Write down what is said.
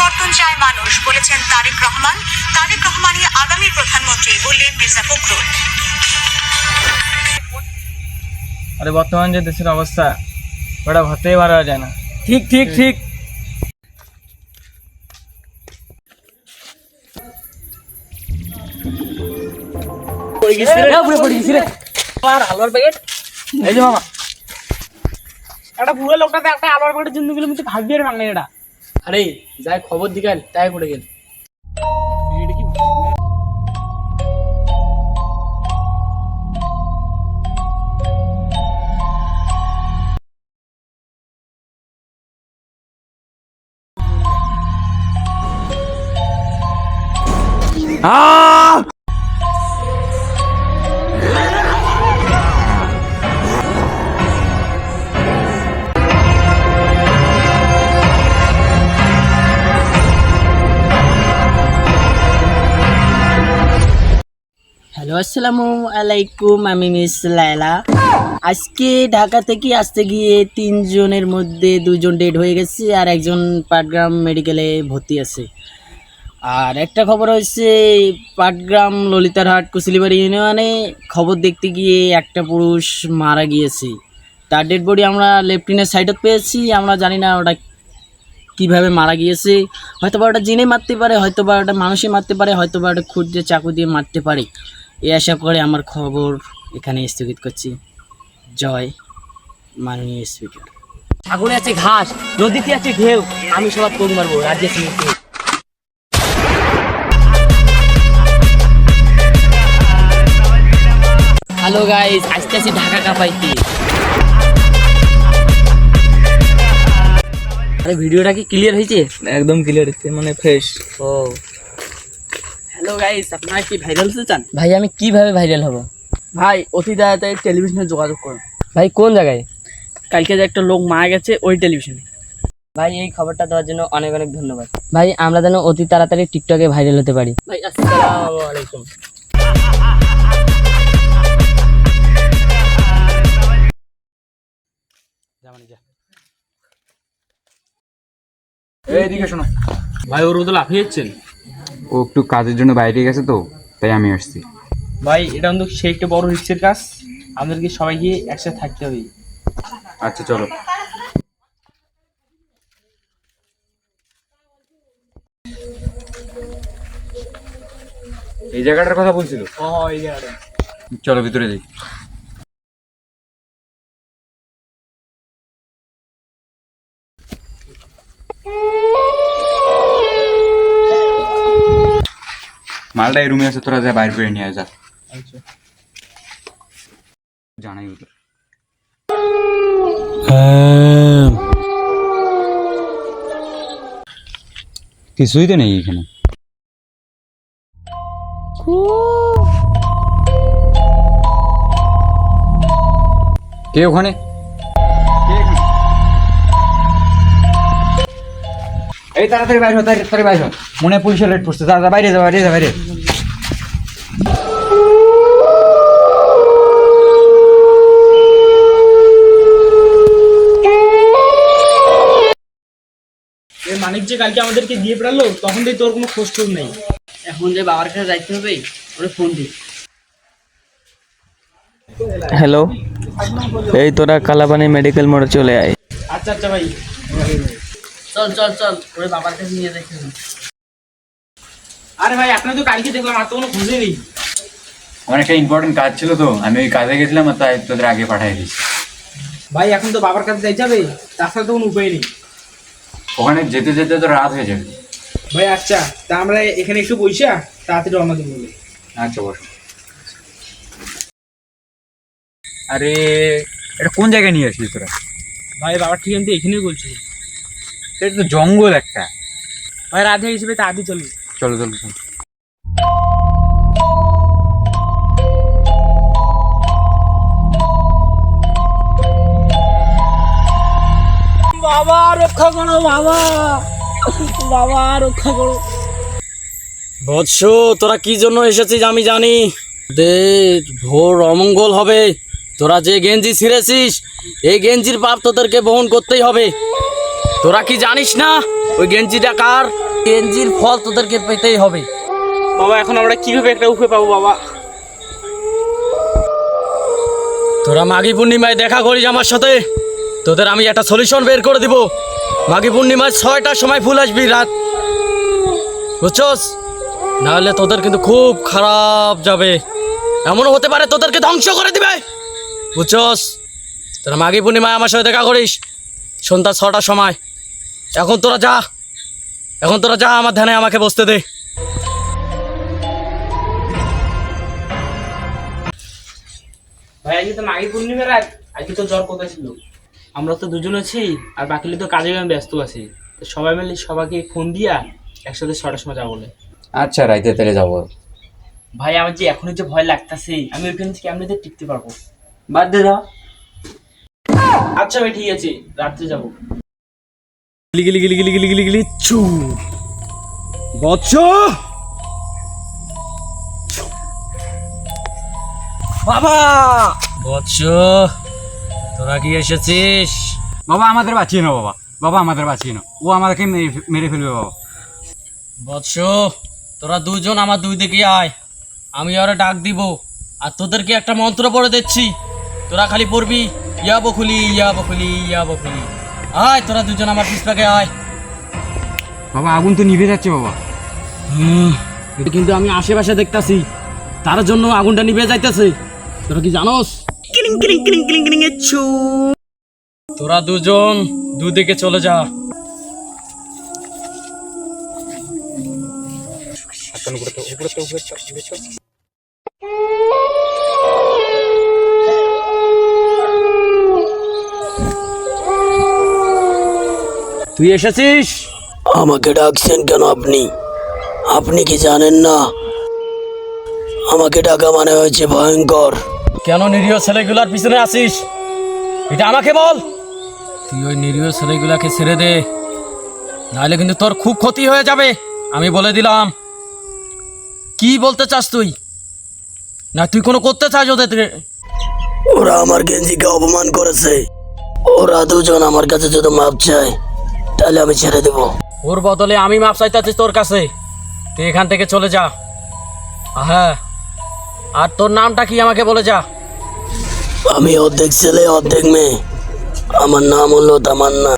পরিবর্তন চায় মানুষ বলেছেন তারেক রহমান। তারেক রহমানই আগামী প্রধানমন্ত্রী বললেন মির্জা ফখরুল। আরে বর্তমান যে দেশের অবস্থা ওটা ভাবতেই পারা যায় না। ঠিক ঠিক ঠিক। এই যে মামা একটা পুরো লোকটাতে একটা আলোর পেটের জন্য গেলে কিন্তু ভাববে ভাঙলে এটা। আরে যাই খবর দিকাল তাই করে গেল। হ্যালো, আসসালামু আলাইকুম। আমি মিস লায়লা। আজকে ঢাকা থেকে আসতে গিয়ে 3 জনের মধ্যে 2 জন ডেড হয়ে গেছে আর একজন পাটগ্রাম মেডিকেলে ভর্তি আছে। আর একটা খবর হচ্ছে পাটগ্রাম ললিতারহাট কুশিলিবাড়ি ইউনিয়নে খবর দেখতে গিয়ে একটা পুরুষ মারা গিয়েছে। তার ডেড বডি আমরা লেফটিনের সাইডত পেয়েছি। আমরা জানি না ওটা কীভাবে মারা গিয়েছে। হয়তো বা ওটা জিনে মারতে পারে, হয়তো বা ওটা মানুষই মারতে পারে, হয়তো বা ওটা খুঁজে চাকু দিয়ে মারতে পারে। এই আশা করে আমার খবর এখানে স্থগিত করছি। জয় মাননীয় স্পিকার। সাগরে আছে ঘাস, নদীতে আছে ঢেউ, আমি সবার কোন মারবো রাজ্যের সিংহকে। হ্যালো গাইস, আজকে আছি ঢাকা কাপাইতে। আরে ভিডিওটা কি ক্লিয়ার হয়েছে? একদম ক্লিয়ার হচ্ছে, মানে ফ্রেশ। ও হ্যালো গাইস, আপনারা কি ভাইরাল হতে চান? ভাই, আমি কিভাবে ভাইরাল হব? ভাই অতি তাড়াতাড়ি টেলিভিশনে যোগাযোগ করুন। ভাই কোন জায়গায়? কালকে যে একটা লোক মারা গেছে ওই টেলিভিশনে। ভাই এই খবরটা দেওয়ার জন্য অনেক অনেক ধন্যবাদ। ভাই আমরা যেন অতি তাড়াতাড়ি টিকটকে ভাইরাল হতে পারি। ভাই আসসালামু আলাইকুম। এইদিকে শোনো ভাই ওর তো লাফিয়েছেন। ও একটু কাজের জন্য বাইরে গেছে তো, তাই আমি আসছি। ভাই এটা কিন্তু সেই একটা বড় রিস্কের কাজ, আমাদেরকে সবাইকে একসাথে থাকতে হবে। আচ্ছা চলো। এই জায়গাটার কথা বলছিল। ও এই জায়গাটা। চলো ভিতরে যাই। মালটা এই রুমে আছে, তোরা যা বাইরে করে নিয়ে যা। আচ্ছা জানাই ওদের। কিছুই তো নেই এখানে। কে ওখানে? এই তাড়াতাড়ি বাইরে হ, তাড়াতাড়ি বাইরে হ। মনে হয় পুলিশের লেট পড়ছে। যা যা বাইরে যা, বাইরে যা, বাইরে। এই মানিক যে কালকে আমাদেরকে দিয়ে পড়ালো তখন থেকে তোর কোনো খোঁজ টোজ নেই। এখন যে বাবার কাছে যাইতে হবে, ওরে ফোন দিই। হ্যালো, এই তোরা কালাপানি মেডিকেল মোড়ে চলে আয়। আচ্ছা আচ্ছা ভাই। চল চল চল, ওরে বাবার কাছে নিয়ে যাইতে হবে। আরে ভাই আপনার তো কালকে দেখলাম আর তো কোনো খুঁজে নেই। আমার একটা ইম্পর্টেন্ট কাজ ছিল তো, আমি ওই কাজে গেছিলাম আর তাই তোদের আগে পাঠিয়ে দিয়েছি। ভাই এখন তো বাবার কাছে যাইতে হবে, তাছাড়া তো কোনো উপায় নেই। ওখানে যেতে যেতে তো রাত হয়ে যাবে। ভাই আচ্ছা, তা আমরা এখানে একটু বইসা তাড়াতাড়ি রওনা দেবো। আচ্ছা বসো। আরে এটা কোন জায়গায় নিয়ে আসলি তোরা? ভাই বাবার ঠিকানা তো এখানেই বলছি। এটা তো জঙ্গল একটা। ভাই রাত হয়ে গেছে, তাড়াতাড়ি চলুন। চলো চলো চলো। বাবা রক্ষা করো, বাবা বাবা রক্ষা করো। বৎস, তোরা কি জন্য এসেছিস আমি জানি। ভোর অমঙ্গল হবে। তোরা যে গেঞ্জি ছিঁড়েছিস এই গেঞ্জির পাপ তোদেরকে বহন করতেই হবে। তোরা কি জানিস না ওই গেঞ্জিটা কার? গেঞ্জির ফল তোদেরকে পেতেই হবে। বাবা এখন আমরা কিভাবে একটা উপায় পাবো বাবা? তোরা মাঘী পূর্ণিমায় দেখা করিস আমার সাথে, তোদের আমি একটা সলিউশন বের করে দিব। মাঘী পূর্ণিমায় 6টার সময় ফুল আসবি রাত, বুঝছস? নাহলে তোদের কিন্তু খুব খারাপ যাবে, এমনও হতে পারে তোদেরকে ধ্বংস করে দিবে, বুঝছস? তোরা মাঘী পূর্ণিমায় আমার সাথে দেখা করিস সন্ধ্যা 6টার সময়। এখন তোরা যা, আমার ধ্যানে আমাকে বসতে দে। ভাই আজকে তো মাঘী পূর্ণিমার রাত, আজকে তো জ্বর কোথায় ছিল? আমরা তো দুজন আছি আর বাকি তো কাজে আমি ব্যস্ত আছি, তো সবাই মিলে সবাইকে ফোন দিয়া একসাথে 6টার সময় যাবো বলে। আচ্ছা রাইতে তাহলে যাবো। ভাই আমার যে এখনই যে ভয় লাগতেছে, আমি ওইখানে থেকে এমনিতে টিকতে পারবো? বাদ দে দাও। আচ্ছা ভাই ঠিক আছে, রাত্রে যাবো। গিলি চু বৎস, বাবা বৎস, তোরা কি এসেছিস? বাবা আমাদের বাঁচিয়ে নাও, বাবা আমাদের বাঁচিয়ে নাও, ও আমাদেরকে মেরে ফেলবে বাবা। বৎস, তোরা দুজন আমার দুই দিকে আয়, আমি ওরা ডাক দিব আর তোদেরকে একটা মন্ত্র পড়ে দিচ্ছি, তোরা খালি পড়বি ইয়া বকুলি ইয়া বকুলি ইয়া বকুলি। আয় তোরা দুজন আমার পিছপাকে আয়। বাবা আগুন তো নিভে যাচ্ছে বাবা। এটা কিন্তু আমি আশেপাশে দেখতাছি, তার জন্য আগুনটা নিভে যাইতেছে, তোরা কি জানোস? তোরা দুজন দুদিকে চলে যা। তুই এসেছিস? আমাকে ডাকছেন কেন আপনি? আপনি কি জানেন না আমাকে ডাকা মানে হয়েছে ভয়ঙ্কর? কেন নিরীহ ছেলেগুলার পিছনে আসিস এটা আমাকে বল। তুই ওই নিরীহ ছেলেগুলাকে ছেড়ে দে, নাহলে কিন্তু তোর খুব ক্ষতি হয়ে যাবে, আমি বলে দিলাম। কি বলতে চাস তুই? না তুই কোনো করতে চাস ওদের? ওরা আমার গেঞ্জিকে অপমান করেছে, ওরা দুজন আমার কাছে যদি মাপ চায় তাহলে আমি ছেড়ে দেব। ওর বদলে আমি মাপ চাইতেছি তোর কাছে, তুই এখান থেকে চলে যা। হ্যাঁ, আর তোর নামটা কি আমাকে বলে যা। আমি অর্ধেক ছেলে অর্ধেক মেয়ে, আমার নাম হলো তামান্না।